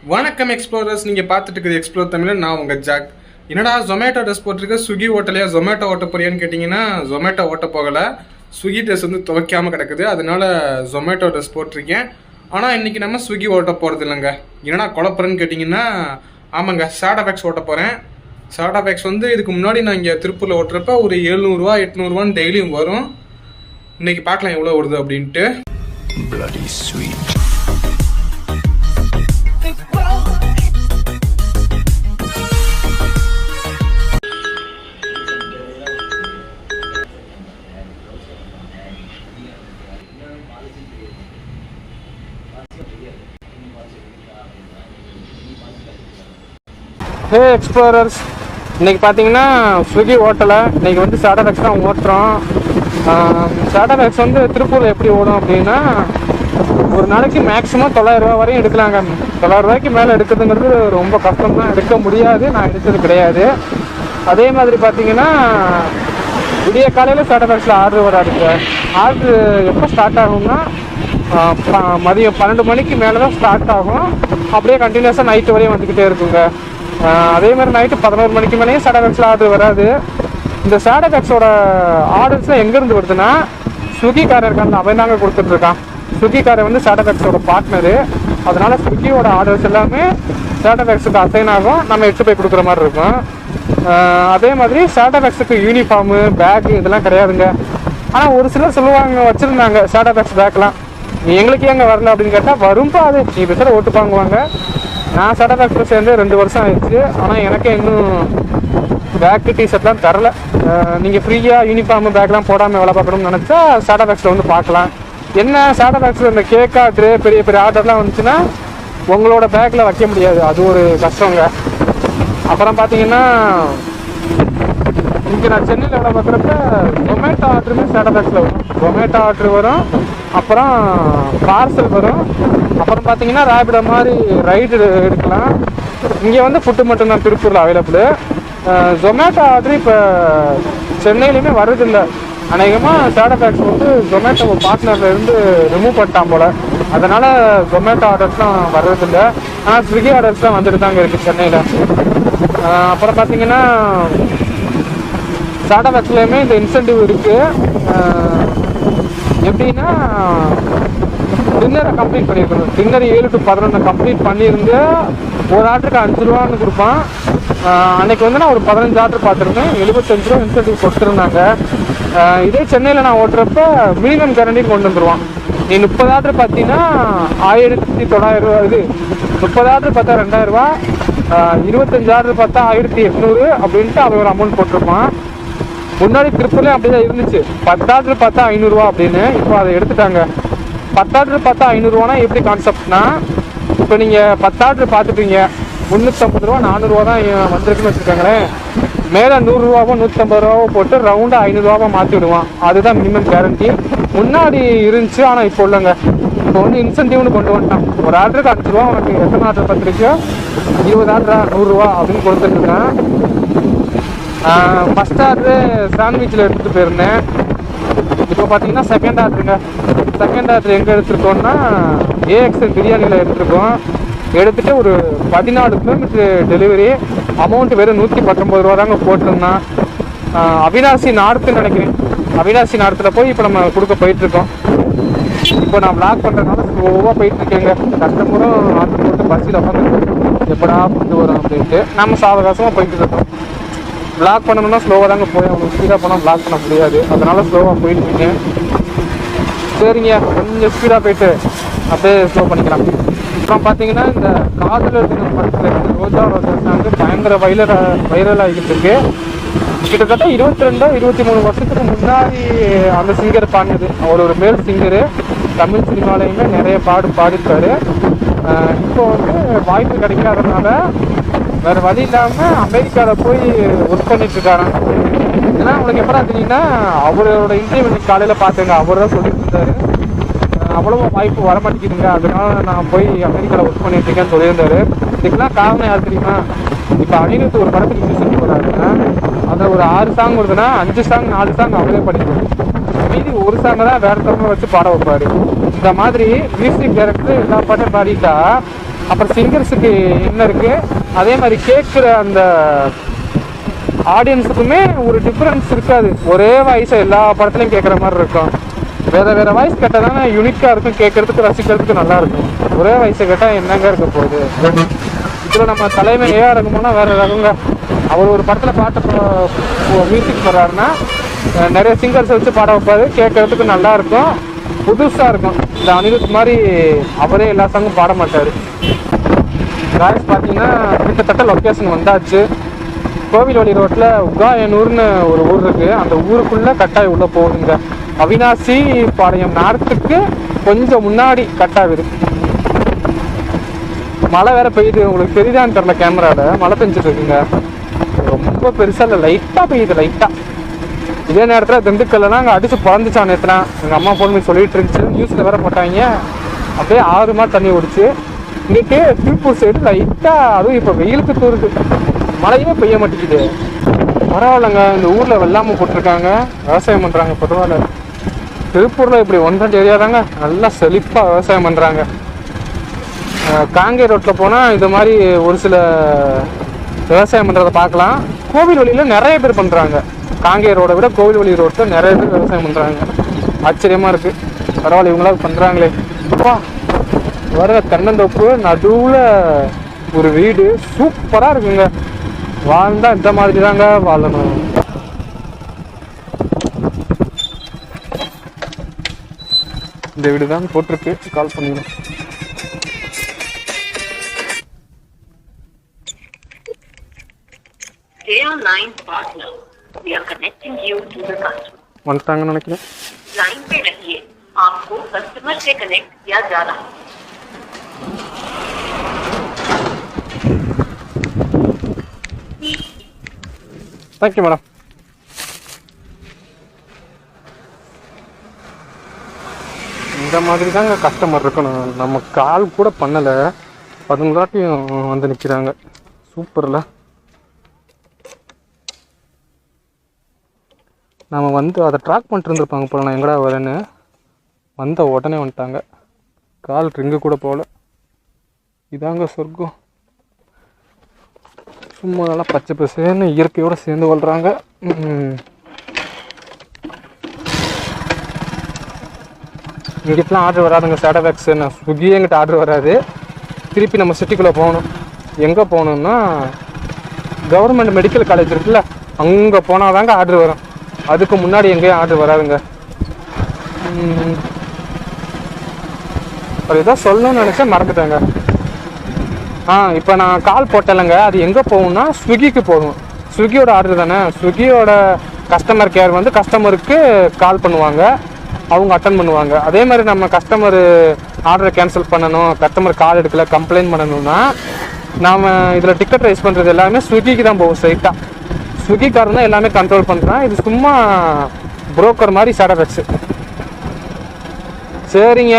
வணக்கம் எக்ஸ்ப்ளோரர்ஸ், நீங்கள் பார்த்துட்டு இருக்குது எக்ஸ்ப்ளோர் தமிழ். நான் உங்கள் ஜாக். என்னடா ஜொமேட்டோ ட்ரெஸ் போட்டிருக்க, ஸ்விக்கி ஓட்டலையா, ஜொமேட்டோ ஓட்ட போறியான்னு கேட்டிங்கன்னா, ஜொமேட்டோ ஓட்ட போகலை. ஸ்விக்கி ட்ரெஸ் வந்து துவைக்காமல் கிடக்குது, அதனால ஜொமேட்டோ ட்ரெஸ் போட்டிருக்கேன். ஆனால் இன்றைக்கி நம்ம ஸ்விக்கி ஓட்ட போகிறது இல்லைங்க. என்னடா குழப்பறேன்னு கேட்டிங்கன்னா, ஆமாங்க, ஷாடோ பேக்ஸ் ஓட்ட போகிறேன். ஷாடோ பேக்ஸ் வந்து இதுக்கு முன்னாடி நான் இங்கே திருப்பூரில் ஓட்டுறப்ப ஒரு 700 800 டெய்லியும் வரும். இன்றைக்கி பார்க்கலாம் எவ்வளோ வருது அப்படின்ட்டு. ஹே எக்ஸ்ப்ளோரர்ஸ், இன்றைக்கி பார்த்தீங்கன்னா ஸ்விக்கி ஓட்டலை. இன்றைக்கி வந்து ஷாடோ பேக்ஸ் தான் ஓட்டுறோம். ஷாடோ பேக்ஸ் வந்து திருப்பூரில் எப்படி ஓடும் அப்படின்னா, ஒரு நாளைக்கு மேக்ஸிமம் 900 ரூபா வரையும் எடுக்கலாங்க. 900 ரூபாய்க்கு மேலே எடுக்கிறதுங்கிறது ரொம்ப கஷ்டம் தான், எடுக்க முடியாது. நான் எடுத்தது கிடையாது. அதே மாதிரி பார்த்தீங்கன்னா விடிய காலையில் ஷாடோ பேக்ஸில் ஆர்டர் வராதுங்க. ஆர்டரு எப்போ ஸ்டார்ட் ஆகும்னா மதியம் 12 மணிக்கு மேலே தான் ஸ்டார்ட் ஆகும். அப்படியே கண்டினியூஸாக நைட்டு வரையும் வந்துக்கிட்டே இருக்குங்க. அதே மாதிரி நைட்டு 11 மணிக்கு மேலேயும் ஷாடோ பேக்ஸில் ஆர்டர் வராது. இந்த ஷாடோ பேக்ஸோட ஆர்டர்ஸ்லாம் எங்கேருந்து வருதுன்னா, ஸ்விக்கிக்காரர் இருக்காங்க, அவன் தாங்க கொடுத்துட்ருக்கான். ஸ்விக்கிக்காரர் வந்து ஷாடோ பேக்ஸோட பார்ட்னரு. அதனால் ஸ்விக்கியோட ஆர்டர்ஸ் எல்லாமே ஷாடோ பேக்ஸுக்கு அசைன் ஆகும், நம்ம எடுத்து போய் கொடுக்குற மாதிரி இருக்கும். அதே மாதிரி ஷாடோ பேக்ஸுக்கு யூனிஃபார்மு, பேக்கு இதெல்லாம் கிடையாதுங்க. ஆனால் ஒரு சிலர் சொல்லுவாங்க, வச்சுருந்தாங்க ஷாடோ பேக்ஸ் பேக்கெலாம். எங்களுக்கு ஏங்க வரல அப்படின்னு கேட்டால், வரும்பா அது நீ பேசுகிற ஓட்டு வாங்குவாங்க. நான் ஷாடோ பேக்ஸில் சேர்ந்து 2 வருஷம் ஆயிடுச்சு. ஆனால் எனக்கே இன்னும் பேக்கு டிஷர்ட்லாம் தரல. நீங்கள் ஃப்ரீயாக யூனிஃபார்மு பேக்லாம் போடாமல் வேலை பார்க்கணும்னு நினச்சா ஷாடோ பேக்ஸில் வந்து பார்க்கலாம். என்ன ஷாடோ பேக்ஸில் இந்த கேக் ஆர்டரு, பெரிய பெரிய ஆர்டர்லாம் வந்துச்சுன்னா உங்களோட பேக்கில் வைக்க முடியாது, அது ஒரு கஷ்டங்க. அப்புறம் பார்த்தீங்கன்னா இங்கே நான் சென்னையில் வேலை பார்க்குறப்ப ஜொமேட்டோ ஆர்டருமே ஷாடோ பேக்ஸில் வரும். ஜொமேட்டோ ஆர்டர் வரும், அப்புறம் பார்சல் வரும். அப்புறம் பார்த்தீங்கன்னா ரேபிடோ மாதிரி ரைடு எடுக்கலாம். இங்கே வந்து ஃபுட்டு மட்டும்தான் திருப்பூரில் அவைலபிள். ஜொமேட்டோ ஆர்டர் இப்போ சென்னையிலையுமே வர்றதில்லை. அநேகமாக ஷாடோ பேக்ஸ் வந்து ஜொமேட்டோ பார்ட்னர்லேருந்து ரிமூவ் பண்ணிட்டான் போல். அதனால் ஜொமேட்டோ ஆர்டர்ஸ்லாம் வர்றதில்லை. ஆனால் ஸ்விக்கி ஆர்டர்ஸ்லாம் வந்துட்டு தாங்க இருக்குது சென்னையில். அப்புறம் பார்த்தீங்கன்னா ஷாடோ பேக்ஸ்லேயுமே இந்த இன்சென்டிவ் இருக்குது. எப்படின்னா, டின்னரை கம்ப்ளீட் பண்ணியிருக்கணும். டின்னர் 7 to 11 கம்ப்ளீட் பண்ணியிருந்து ஒரு ஆர்டருக்கு 5 ரூபான்னு கொடுப்பான். அன்றைக்கி வந்து நான் ஒரு 15 ஆர்டர் பார்த்துருந்தேன், 75 ரூபா இன்சென்டிவ் கொடுத்துருந்தாங்க. இதே சென்னையில் நான் ஓட்டுறப்ப மினிமம் கேரண்டின்னு கொண்டு வந்துடுவான். நீ 30 ஆர்டர் பார்த்தீங்கன்னா 1900 ரூபா. இது 30 ஆர்டர் பார்த்தா 2000 ரூபா, 25 ஆர்டர் பார்த்தா 1800 அப்படின்ட்டு அவன் ஒரு அமௌண்ட் போட்டிருப்பான். முன்னாடி திருப்பூர்லேயும் அப்படி தான் இருந்துச்சு. 10 ஆர்டர் பார்த்தா 500 ரூபா அப்படின்னு. இப்போ அதை எடுத்துட்டாங்க. 10 ஆர்டர் பார்த்தா 500 ரூபானா எப்படி கான்செப்ட்னா, இப்போ நீங்கள் 10 ஆர்டர் பார்த்துட்டீங்க, 350 ரூபா 400 ரூபா தான் வந்திருக்குன்னு வச்சுருக்காங்களேன். மேலே 100 ரூபாவோ 150 ரூபாவோ போட்டு ரவுண்டாக 500 ரூபாவோ மாற்றி விடுவான். அதுதான் மினிமம் கேரண்டி. முன்னாடி இருந்துச்சு, ஆனால் இப்போ இல்லைங்க. இப்போ வந்து இன்சென்டிவ்னு கொண்டு வந்துட்டான். ஒரு ஆர்டருக்கு 5 ரூபா, உனக்கு எத்தனை ஆர்டர் பார்த்துருக்கியோ 20 ஆர்டரா 100 ரூபா அப்படின்னு கொடுத்துருக்கேன். ஃபஸ்ட் ஆர்டரு சாண்ட்விச்சில் எடுத்துகிட்டு போயிருந்தேன். இப்போ பார்த்தீங்கன்னா செகண்ட் ஆர்டருங்க. செகண்ட் ஆர்டர் எங்கே எடுத்துருக்கோன்னா, ஏஎக்ஸ்எல் பிரியாணியில் எடுத்துருக்கோம். எடுத்துகிட்டு ஒரு 14 கிலோமீட்டர் டெலிவரி. அமௌண்ட்டு வெறும் 119 ரூபா தாங்க போட்டிருந்தான். அவினாசி நார்த்துன்னு நினைக்கிறேன். அவினாசி நார்த்தில் போய் இப்போ நம்ம கொடுக்க போயிட்டுருக்கோம். இப்போ நான் விளாக் பண்ணுறதுனால ஸ்லோவாக போயிட்டுருக்கேங்க. கஸ்டமரும் ஆர்டர் போட்டு பஸ்ஸில் உட்காந்து எப்படா கொண்டு வரும் அப்படின்ட்டு நம்ம சாவகாசமாக போயிட்டு இருக்கோம். விளாக் பண்ணணும்னா ஸ்லோவாக தாங்க போய் அவங்களுக்கு ஸ்பீடாக போனால் விளாக் பண்ண முடியாது. அதனால் ஸ்லோவாக போயிட்டுருக்கேன். சரிங்க, கொஞ்சம் ஸ்பீடாக போயிட்டு அப்படியே ஸ்லோ பண்ணிக்கலாம். அப்புறம் பார்த்தீங்கன்னா, இந்த காதலர் தினம் படத்தில் இருந்து ரோஜா ரோஜா சாங்கு பயங்கர வைரல் ஆகிட்டு இருக்கு. கிட்டத்தட்ட 22-23 வருஷத்துக்கு முன்னாடி அந்த சிங்கர் பாடினது. அவர் ஒரு மேல் சிங்கரு. தமிழ் சினிமாலையுமே நிறைய பாடியிருக்காரு. இப்போ வந்து வாய்ப்பு கிடைக்காதனால வேறு வழி இல்லாமல் அமெரிக்காவில் போய் ஒர்க் பண்ணிட்டுருக்காராம். ஏன்னா அவனுக்கு எப்படா தெரியுங்கன்னா, அவரோட இன்டர்வியூ காலையில் பார்த்தேங்க. அவர் தான் சொல்லிட்டு இருந்தார், அவ்வளோ வாய்ப்பு வரமாட்டேங்குதுங்க, அதனால நான் போய் அமெரிக்காவில் ஒர்க் பண்ணிட்டுருக்கேன்னு சொல்லியிருந்தாரு. இதுக்கெல்லாம் காரணம் யார் தெரியுமா? இப்போ அனிருத் ஒரு படத்துக்கு மியூசிக் போகிறாருன்னா, அதில் ஒரு 6 சாங் வருதுன்னா 5 சாங் 4 சாங் அவரே படிக்கணும். மீதி ஒரு சாங்கை தான் வேறு தரமாக வச்சு பாட வைப்பார். இந்த மாதிரி மியூசிக் டைரக்டர் எல்லா பாட்டும் பாடிட்டா அப்புறம் சிங்கர்ஸுக்கு என்ன இருக்குது, அதே மாதிரி கேட்குற அந்த ஆடியன்ஸுக்குமே ஒரு டிஃப்ரென்ஸ் இருக்காது. ஒரே வாய்ஸை எல்லா படத்துலையும் கேட்குற மாதிரி இருக்கும். வேறு வேறு வாய்ஸ் கேட்டால் தானே யூனிக்காக இருக்கும், கேட்குறதுக்கு ரசிக்கிறதுக்கு நல்லாயிருக்கும். ஒரே வாய்ஸை கேட்டால் என்னங்க இருக்க போகுது. இதில் நம்ம தலைமை ஏஆர் ரகுமானா வேறு ரகங்க. அவர் ஒரு படத்தில் பாட்டு மியூசிக் போடுறாருன்னா நிறைய சிங்கர்ஸை வச்சு பாட வைப்பாரு, கேட்குறதுக்கு நல்லாயிருக்கும், புதுசாக இருக்கும். இந்த அனிருத் மாதிரி அவரே எல்லா சாங்கும் பாட மாட்டார். ராய்ஸ் பார்த்தீங்கன்னா கிட்டத்தட்ட லொக்கேஷன் வந்தாச்சு. கோவில்வழி ரோட்டில் உகாயனூர்னு ஒரு ஊர் இருக்குது, அந்த ஊருக்குள்ளே கட்டாய் உள்ளே போகுதுங்க. அவினாசி பாளையம் நார்த்துக்கு கொஞ்சம் முன்னாடி கட்டாகுது. மழை வேற பெய்யுது, உங்களுக்கு தெரியுதான்னு தெரில, கேமராவில் மழை பெஞ்சிட்டு இருக்குங்க. ரொம்ப பெருசாக இல்லை, லைட்டாக பெய்யுது, லைட்டாக. இதே நேரத்தில் திண்டுக்கல்லாம் அங்கே அடித்து பறந்துச்சான் நேற்றுனா. எங்கள் அம்மா ஃபோன் பண்ணி சொல்லிட்டு இருந்துச்சு, நியூஸில் வேற போட்டாங்க. அப்படியே 6 மாதம் தண்ணி ஓடிச்சு. இன்றைக்கி திருப்பூர் சைடு லைட்டாக, அதுவும் இப்போ வெயிலுக்கு தூருது, மழையே பெய்ய மாட்டேங்குது. பரவாயில்லைங்க, இந்த ஊரில் வெள்ளாமல் போட்டிருக்காங்க, விவசாயம் பண்ணுறாங்க. பரவாயில்ல. திருப்பூரில் இப்படி 1-2 ஏரியா தாங்க நல்லா செழிப்பாக விவசாயம் பண்ணுறாங்க. காங்கேய ரோட்டில் போனால் இது மாதிரி ஒரு சில விவசாயம் பண்ணுறதை பார்க்கலாம். கோவில்வழியில் நிறைய பேர் பண்ணுறாங்க. காங்கேய ரோடை விட கோவில்வழி ரோட்டில் நிறைய பேர் விவசாயம் பண்ணுறாங்க. ஆச்சரியமாக இருக்குது. பரவாயில்ல, இவங்களாவது பண்ணுறாங்களே. அப்பா வர தென்னந்தோப்பு நடுவில் ஒரு வீடு சூப்பராக இருக்குங்க. வாழ்ந்தால் இந்த மாதிரி தாங்க வாழணும். இந்த வீடு தான் போட்டிருக்கு, கால் பண்ணிடணும். வந்துட்டாங்கன்னு நினைக்கிறேன். लाइन पे रहिए, आपको कस्टमर से कनेक्ट किया जा रहा है. Thank you madam. இந்த மாதிரி தாங்க கஸ்டமர் இருக்கணும். நம்ம கால் கூட பண்ணலை, 11 வாட்டியும் வந்து நிற்கிறாங்க. சூப்பரில். நம்ம வந்து அதை ட்ராக் பண்ணிட்டு இருந்திருப்பாங்க போல, நான் எங்கடா வரேன்னு. வந்த உடனே வந்துட்டாங்க, கால் ரிங்கு கூட போகல. இதாங்க சொர்க்கம். சும்மா நல்லா பச்சை பசேன்னு இயற்கையோடு சேர்ந்து வாழ்கிறாங்க. இங்கிட்டலாம் ஆர்டர் வராதுங்க சேடவேக்ஸ். நான் ஸ்விக்கியே எங்கிட்ட ஆர்டர் வராது. திருப்பி நம்ம சிட்டிக்குள்ளே போகணும். எங்கே போகணுன்னா கவர்மெண்ட் மெடிக்கல் காலேஜ் இருக்குல்ல, அங்கே போனால் தாங்க ஆர்டர் வரும். அதுக்கு முன்னாடி எங்கேயும் ஆர்டர் வராதுங்க. அது ஏதோ சொல்லணும்னு நினச்சேன், மறந்துட்டேங்க. இப்போ நான் கால் போட்டலைங்க, அது எங்கே போகும்னா ஸ்விக்கிக்கு போகும். ஸ்விக்கியோட ஆர்டர் தானே. ஸ்விக்கியோட கஸ்டமர் கேர் வந்து கஸ்டமருக்கு கால் பண்ணுவாங்க, அவங்க அட்டன் பண்ணுவாங்க. அதே மாதிரி நம்ம கஸ்டமர் ஆர்டரை கேன்சல் பண்ணணும், கஸ்டமர் கால் எடுக்கல, கம்ப்ளைண்ட் பண்ணணும்னா நாம் இதில் டிக்கெட் ரைஸ் பண்ணுறது எல்லாமே ஸ்விக்கிக்கு தான் போகும் ஸ்ட்ரைட்டாக. ஸ்விக்கிக்காரன் தான் எல்லாமே கண்ட்ரோல் பண்ணுறான். இது சும்மா புரோக்கர் மாதிரி சேடவேக்ஸ். சரிங்க,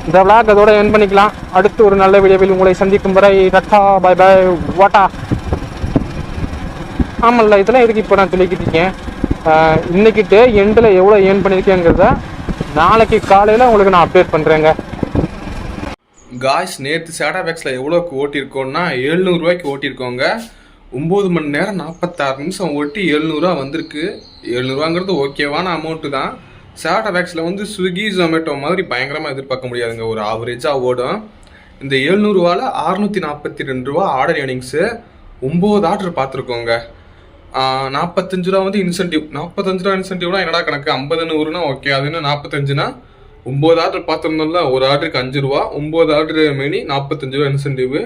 இந்த விளாக் அதோட என் பண்ணிக்கலாம். அடுத்து ஒரு நல்ல வீடியோவில் உங்களை சந்திக்கும் வரை டட்டா பை பை வாட்டா. ஆமல்ல, இதெல்லாம் எதுக்கு இப்போ நான் சொல்லிக்கிட்டு இருக்கேன். இன்னைக்கிட்டு எண்டில் எவ்வளோ ஏர்ன் பண்ணியிருக்கேங்கிறத நாளைக்கு காலையில் உங்களுக்கு நான் அப்டேட் பண்ணுறேங்க. காய்ஸ், நேற்று சேடாவேக்ஸில் எவ்வளோக்கு ஓட்டியிருக்கோன்னா 700 ரூபாய்க்கு ஓட்டியிருக்கோங்க. 9 மணி நேரம் 46 நிமிஷம் ஓட்டி 700 ரூபா வந்திருக்கு. 700 ரூபாங்கிறது ஓகேவான அமௌண்ட்டு தான். சேடாவேக்ஸில் வந்து ஸ்விக்கி ஜொமேட்டோ மாதிரி பயங்கரமாக எதிர்பார்க்க முடியாதுங்க, ஒரு ஆவரேஜாக ஓடும். இந்த 700 ரூபாவில் 642 ரூபா ஆர்டர் ஏர்னிங்ஸு. 9 ஆர்டர் பார்த்துருக்கோங்க. 45 ரூபா வந்து இன்சென்டிவ். 45 ரூபா இன்சென்டிவ்னா என்னடா கணக்கு, 50 100னா ஓகே. அது என்ன 45னா 9 ஆர்டர் பார்த்துருந்தோம்ல, ஒரு ஆர்டருக்கு 5 ரூபா, 9 ஆர்டர் மெனி 45 ரூபா இன்சென்டிவ்.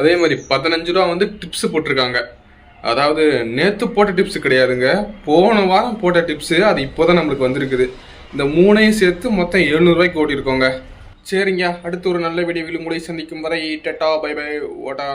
அதே மாதிரி 15 ரூபா வந்து டிப்ஸ் போட்டிருக்காங்க. அதாவது நேற்று போட்ட டிப்ஸ் கிடையாதுங்க, போன வாரம் போட்ட டிப்ஸு. அது இப்போ தான் நம்மளுக்கு வந்திருக்குது. இந்த 3ஐயும் சேர்த்து மொத்தம் 700 ரூபாய்க்கு ஓட்டியிருக்கோங்க. சரிங்க, அடுத்து ஒரு நல்ல வீடியோவில் உங்களை சந்திக்கும் வரை டட்டா பை பை ஓட்டா.